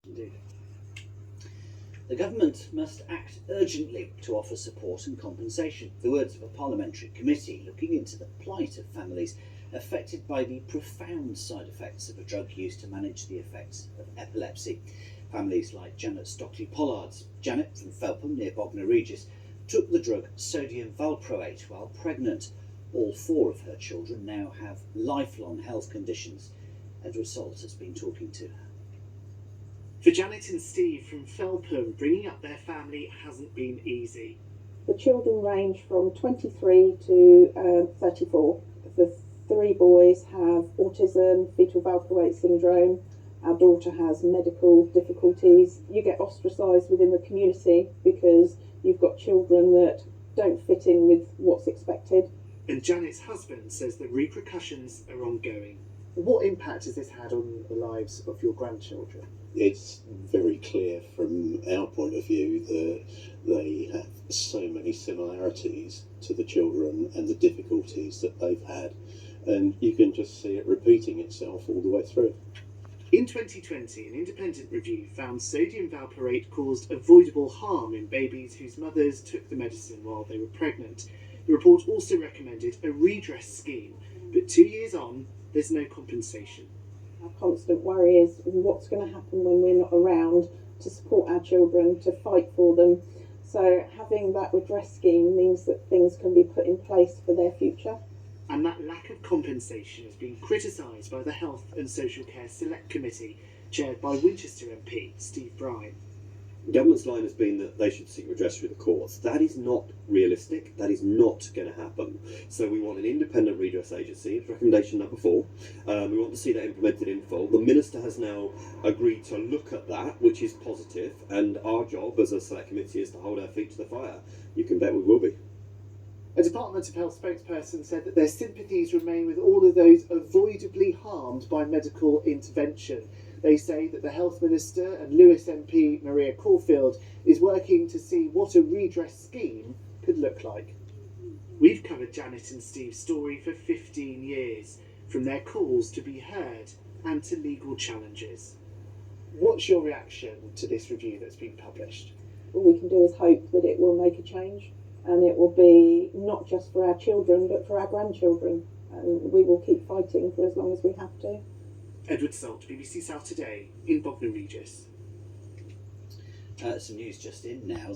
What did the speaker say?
Indeed. The government must act urgently to offer support and compensation. The words of a parliamentary committee looking into the plight of families affected by the profound side effects of a drug used to manage the effects of epilepsy. Families like Janet Stockley-Pollard's. Janet, from Felpham near Bognor Regis, took the drug sodium valproate while pregnant. All 4 of her children now have lifelong health conditions. Edward Salt has been talking to her. For Janet and Steve from Felpham, bringing up their family hasn't been easy. The children range from 23 to 34. The 3 boys have autism, fetal valproate syndrome. Our daughter has medical difficulties. You get ostracised within the community because you've got children that don't fit in with what's expected. And Janet's husband says the repercussions are ongoing. What impact has this had on the lives of your grandchildren? It's very clear from our point of view that they have so many similarities to the children and the difficulties that they've had, and you can just see it repeating itself all the way through. In 2020, an independent review found sodium valproate caused avoidable harm in babies whose mothers took the medicine while they were pregnant. The report also recommended a redress scheme, but 2 years on, there's no compensation. Our constant worry is what's going to happen when we're not around to support our children, to fight for them. So having that redress scheme means that things can be put in place for their future. And that lack of compensation has been criticised by the Health and Social Care Select Committee, chaired by Winchester MP Steve Bryan. The government's line has been that they should seek redress through the courts. That is not realistic. That is not going to happen. So we want an independent redress agency. It's recommendation number 4. We want to see that implemented in full. The Minister has now agreed to look at that, which is positive, and our job as a select committee is to hold our feet to the fire. You can bet we will be. A Department of Health spokesperson said that their sympathies remain with all of those avoidably harmed by medical intervention. They say that the Health Minister and Lewis MP Maria Caulfield is working to see what a redress scheme could look like. We've covered Janet and Steve's story for 15 years, from their calls to be heard and to legal challenges. What's your reaction to this review that's been published? All we can do is hope that it will make a change, and it will be not just for our children but for our grandchildren, and we will keep fighting for as long as we have to. Edward Salt, BBC South Today, in Bognor Regis. Some news just in now.